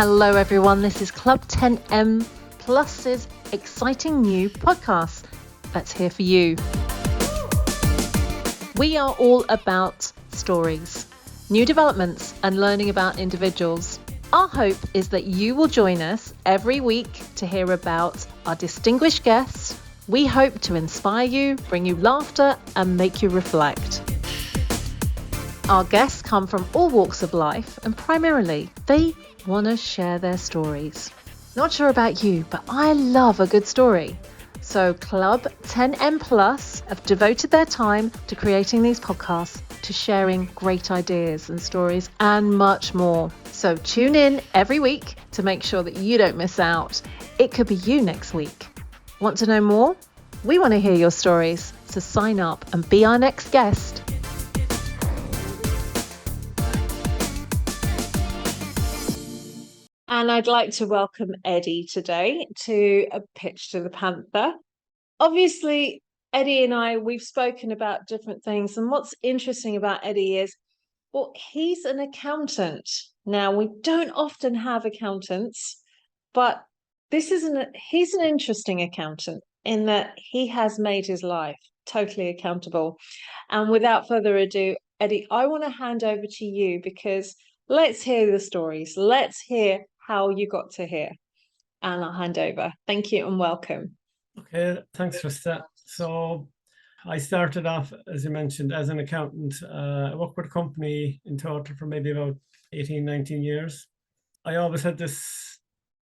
Hello everyone, this is Club 10M Plus's exciting new podcast that's here for you. We are all about stories, new developments and learning about individuals. Our hope is that you will join us every week to hear about our distinguished guests. We hope to inspire you, bring you laughter and make you reflect. Our guests come from all walks of life and primarily they want to share their stories. Not sure about you, but I love a good story. So Club 10M Plus have devoted their time to creating these podcasts, to sharing great ideas and stories and much more. So tune in every week to make sure that you don't miss out. It could be you next week. Want to know more? We want to hear your stories. So sign up and be our next guest. And I'd like to welcome Eddy today to a pitch to the Panther. Obviously, Eddy and I, we've spoken about different things. And what's interesting about Eddy is, well, he's an accountant. Now, we don't often have accountants, but he's an interesting accountant in that he has made his life totally accountable. And without further ado, Eddy, I want to hand over to you because let's hear the stories. Let's hear how you got to here. And I'll hand over. Thank you and welcome. Okay, thanks, CHRISTA. So I started off, as you mentioned, as an accountant. I worked with a company in total for maybe about 18, 19 years. I always had this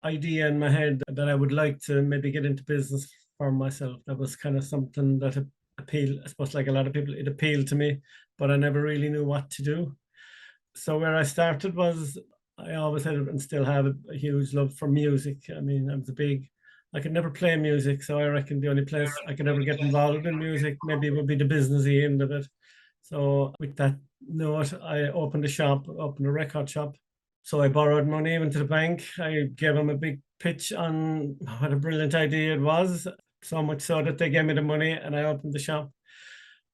idea in my head that I would like to maybe get into business for myself. That was kind of something that appealed, I suppose, like a lot of people, it appealed to me, but I never really knew what to do. So where I started was, I always had and still have a huge love for music. I mean, I could never play music, so I reckon the only place I could ever get involved in music maybe would be the businessy end of it. So with that note, I opened a record shop. So I borrowed money, went to the bank. I gave them a big pitch on what a brilliant idea it was, so much so that they gave me the money and I opened the shop.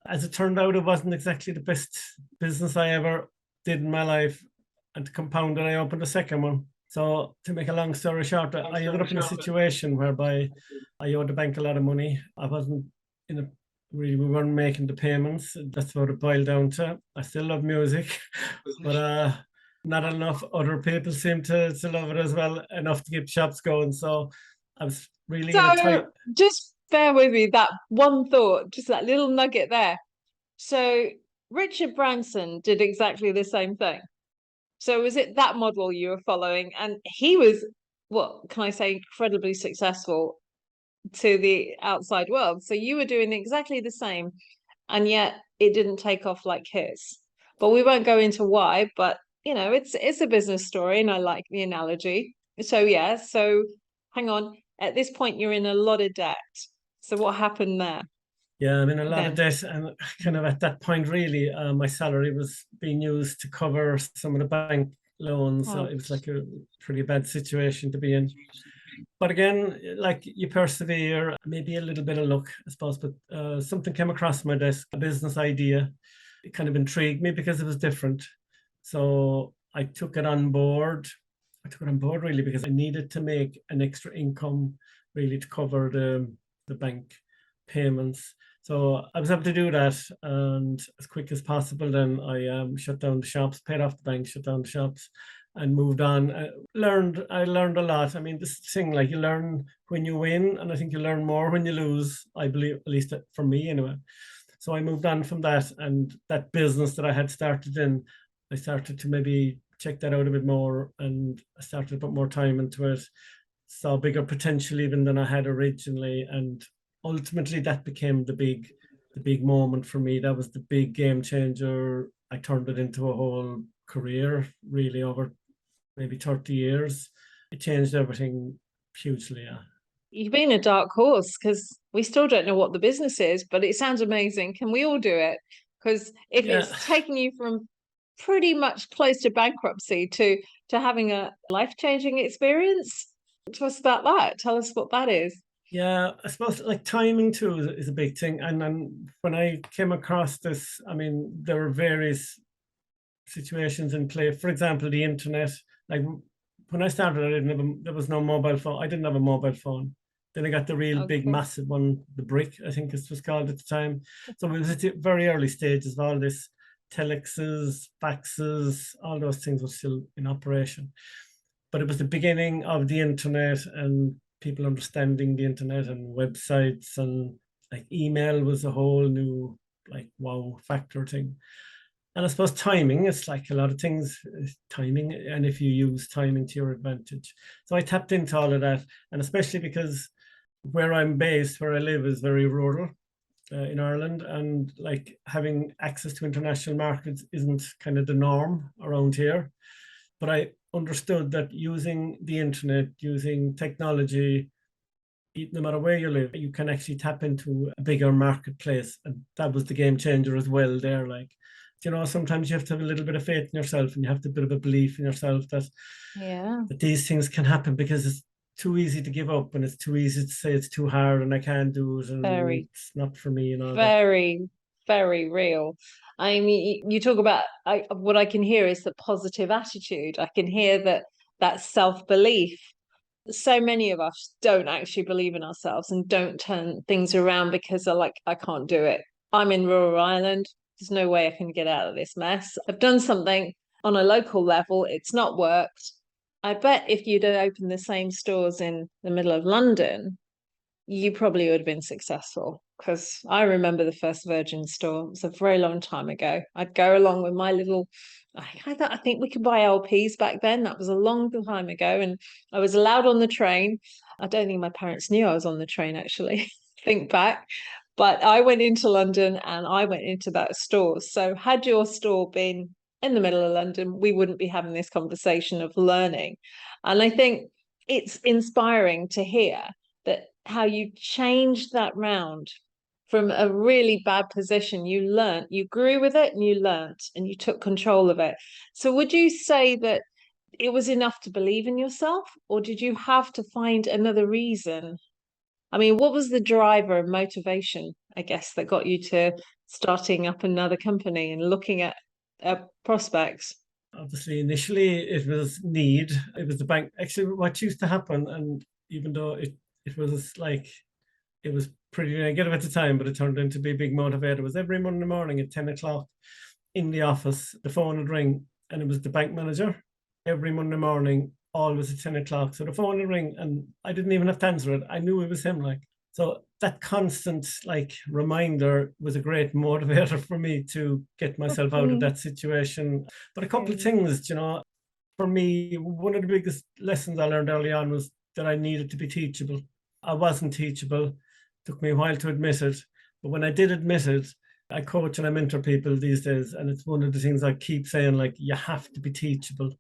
As it turned out, it wasn't exactly the best business I ever did in my life. And to compound it, I opened a second one. So to make a long story short, I ended up in a situation whereby I owed the bank a lot of money. I wasn't we weren't making the payments. That's what it boiled down to. I still love music, but not enough other people seem to love it as well, enough to keep shops going. So I was really in a tight... Just bear with me, that one thought, just that little nugget there. So Richard Branson did exactly the same thing. So was it that model you were following? And he was, what can I say, incredibly successful to the outside world. So you were doing exactly the same, and yet it didn't take off like his. But we won't go into why, but you know, it's a business story, and I like the analogy. So yeah, so hang on. At this point, you're in a lot of debt. So what happened there? Yeah, I'm in a lot of debt, and kind of at that point, really, my salary was being used to cover some of the bank loans. So it was like a pretty bad situation to be in. But again, like you persevere, maybe a little bit of luck, I suppose, but something came across my desk, a business idea. It kind of intrigued me because it was different. So I took it on board. Really because I needed to make an extra income really to cover the bank payments. So I was able to do that, and as quick as possible, then I shut down the shops, paid off the bank, shut down the shops, and moved on. I learned a lot. I mean, this thing, like, you learn when you win, and I think you learn more when you lose, I believe, at least for me anyway. So I moved on from that, and that business that I had started in, I started to maybe check that out a bit more, and I started to put more time into it, saw bigger potential even than I had originally, and ultimately that became the big moment for me. That was the big game changer. I turned it into a whole career, really, over maybe 30 years. It changed everything hugely. Yeah. You've been a dark horse because we still don't know what the business is, but it sounds amazing. Can we all do it? Because if it's taking you from pretty much close to bankruptcy to having a life-changing experience, tell us about that. Tell us what that is. Yeah, I suppose like timing too is a big thing. And then when I came across this, I mean, there were various situations in play. For example, the internet, like when I started, there was no mobile phone. I didn't have a mobile phone. Then I got the real big, massive one, the brick, I think it was called at the time. So it was at the very early stages of all this, telexes, faxes, all those things were still in operation. But it was the beginning of the internet and people understanding the internet and websites, and like email was a whole new like wow factor thing. And I suppose timing, it's like a lot of things, timing, and if you use timing to your advantage. So I tapped into all of that, and especially because where I'm based, where I live, is very rural in Ireland, and like having access to international markets isn't kind of the norm around here. But I understood that using the internet, using technology, no matter where you live, you can actually tap into a bigger marketplace. And that was the game changer as well there. Like, you know, sometimes you have to have a little bit of faith in yourself, and you have to have a bit of a belief in yourself that, that these things can happen, because it's too easy to give up, and it's too easy to say it's too hard and I can't do it, and it's not for me, and all very, very real. I mean, you talk about what I can hear is the positive attitude. I can hear that self-belief. So many of us don't actually believe in ourselves and don't turn things around because they're like, I can't do it. I'm in rural Ireland. There's no way I can get out of this mess. I've done something on a local level. It's not worked. I bet if you'd opened the same stores in the middle of London, you probably would have been successful. Because I remember the first Virgin store. It was a very long time ago. I'd go along with my little, I think we could buy LPs back then. That was a long time ago. And I was allowed on the train. I don't think my parents knew I was on the train, actually. Think back. But I went into London and I went into that store. So had your store been in the middle of London, we wouldn't be having this conversation of learning. And I think it's inspiring to hear that how you changed that round from a really bad position. You learned, you grew with it, and you learned, and you took control of it. So would you say that it was enough to believe in yourself, or did you have to find another reason? I mean, what was the driver and motivation, I guess, that got you to starting up another company and looking at prospects? Obviously, initially it was need. It was the bank. Actually, what used to happen, and even though it was like, it was pretty negative at the time, but it turned into be a big motivator, was every Monday morning at 10 o'clock in the office, the phone would ring, and it was the bank manager. Every Monday morning, always at 10 o'clock. So the phone would ring, and I didn't even have to answer it. I knew it was him. Like, so that constant like reminder was a great motivator for me to get myself out of that situation. But a couple of things, you know, for me, one of the biggest lessons I learned early on was that I needed to be teachable. I wasn't teachable. It took me a while to admit it. But when I did admit it, I coach and I mentor people these days. And it's one of the things I keep saying, like, you have to be teachable.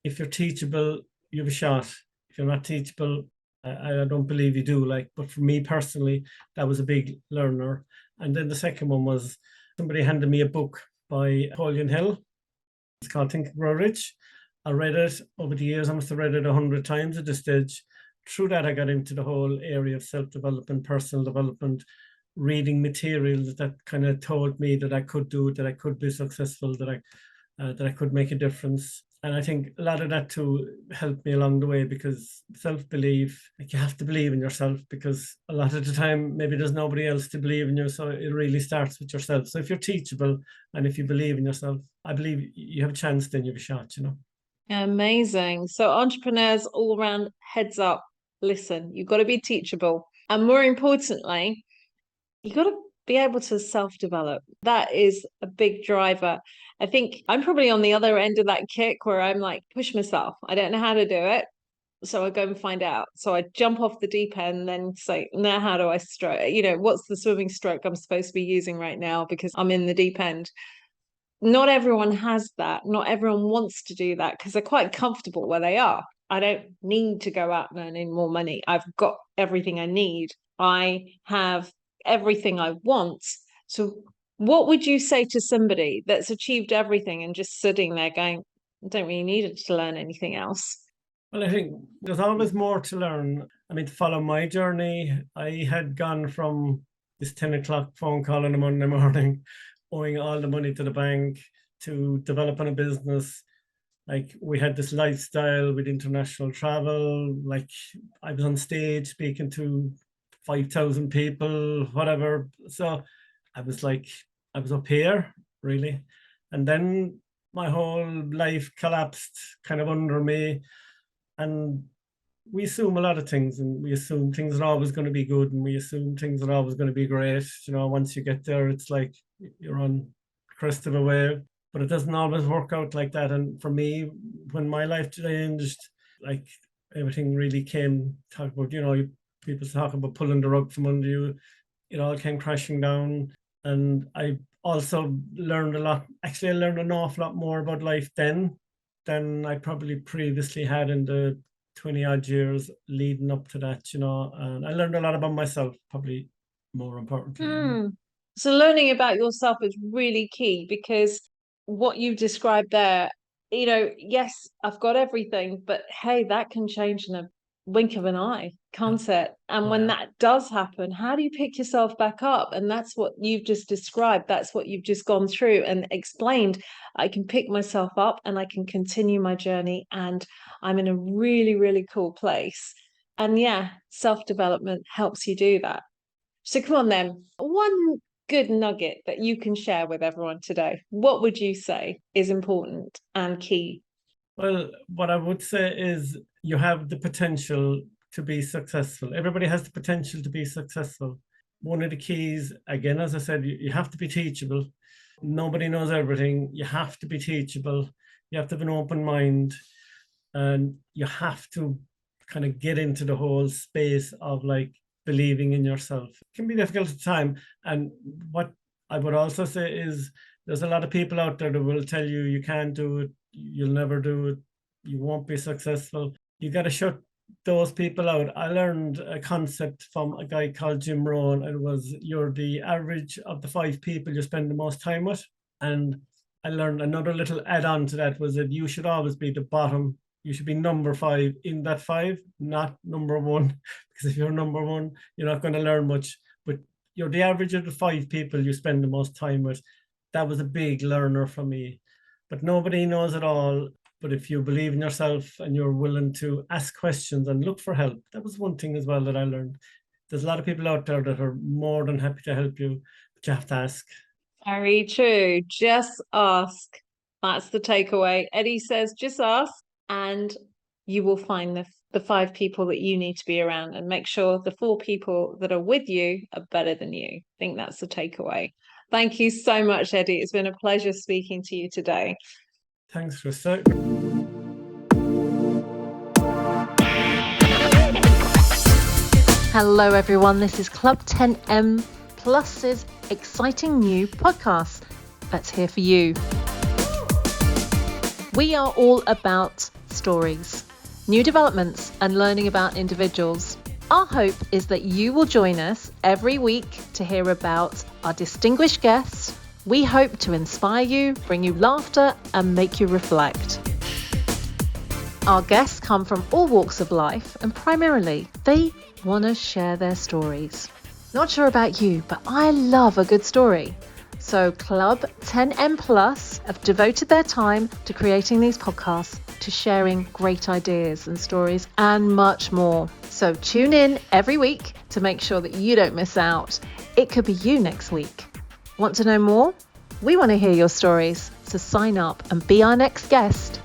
If you're teachable, you have a shot. If you're not teachable, I don't believe you do. Like, but for me personally, that was a big learner. And then the second one was somebody handed me a book by Napoleon Hill. It's called Think and Grow Rich. I read it over the years. I must have read it 100 times at this stage. Through that, I got into the whole area of self-development, personal development, reading materials that kind of told me that I could do it, that I could be successful, that I could make a difference. And I think a lot of that too helped me along the way, because self-belief, like, you have to believe in yourself, because a lot of the time maybe there's nobody else to believe in you. So it really starts with yourself. So if you're teachable and if you believe in yourself, I believe you have a chance, then you have a shot, you know. Amazing. So entrepreneurs all around, heads up, listen, you've got to be teachable. And more importantly, you've got to be able to self-develop. That is a big driver. I think I'm probably on the other end of that kick where I'm like, push myself. I don't know how to do it. So I go and find out. So I jump off the deep end and then say, now how do I stroke? You know, what's the swimming stroke I'm supposed to be using right now because I'm in the deep end? Not everyone has that. Not everyone wants to do that because they're quite comfortable where they are. I don't need to go out and earn any more money. I've got everything I need. I have everything I want. So what would you say to somebody that's achieved everything and just sitting there going, I don't really need it to learn anything else? Well, I think there's always more to learn. I mean, to follow my journey, I had gone from this 10 o'clock phone call on a Monday morning, owing all the money to the bank, to developing a business, Like we had this lifestyle with international travel, like I was on stage speaking to 5,000 people, whatever. So I was like, I was up here really. And then my whole life collapsed kind of under me. And we assume a lot of things, and we assume things are always going to be good, and we assume things are always going to be great. Once you get there, it's like you're on the crest of a wave, but it doesn't always work out like that. And for me, when my life changed, like everything really came, talk about, people talk about pulling the rug from under you. It all came crashing down. And I also learned a lot. Actually, I learned an awful lot more about life then than I probably previously had in the 20 odd years leading up to that, and I learned a lot about myself, probably more importantly. So learning about yourself is really key, because what you described there, yes, I've got everything, but hey, that can change in a wink of an eye, can't it? And when that does happen, how do you pick yourself back up? And that's what you've just described. That's what you've just gone through and explained. I can pick myself up and I can continue my journey, and I'm in a really, really cool place. And yeah, self-development helps you do that. So come on then, one good nugget that you can share with everyone today. What would you say is important and key? Well, what I would say is you have the potential to be successful. Everybody has the potential to be successful. One of the keys, again, as I said, you have to be teachable. Nobody knows everything. You have to be teachable. You have to have an open mind, and you have to kind of get into the whole space of like believing in yourself. It can be difficult at the time. And what I would also say is there's a lot of people out there that will tell you can't do it, you'll never do it, you won't be successful. You got to shut those people out. I learned a concept from a guy called Jim Rohn. It was you're the average of the 5 people you spend the most time with. And I learned another little add-on to that was that you should always be the bottom. You should be number 5 in that 5, not number 1. Because if you're number 1, you're not going to learn much. But you're the average of the 5 people you spend the most time with. That was a big learner for me. But nobody knows it all. But if you believe in yourself and you're willing to ask questions and look for help, that was one thing as well that I learned. There's a lot of people out there that are more than happy to help you, but you have to ask. Very true. Just ask. That's the takeaway. Eddy says, just ask, and you will find the 5 people that you need to be around, and make sure the 4 people that are with you are better than you. I think that's the takeaway. Thank you so much, Eddy. It's been a pleasure speaking to you today. Thanks, CHRISTA. Hello, everyone. This is Club 10M Plus's exciting new podcast that's here for you. We are all about stories, new developments, and learning about individuals. Our hope is that you will join us every week to hear about our distinguished guests. We hope to inspire you, bring you laughter, and make you reflect. Our guests come from all walks of life, and primarily they want to share their stories. Not sure about you, but I love a good story. So Club 10M Plus have devoted their time to creating these podcasts, to sharing great ideas and stories, and much more. So tune in every week to make sure that you don't miss out. It could be you next week. Want to know more? We want to hear your stories, so sign up and be our next guest.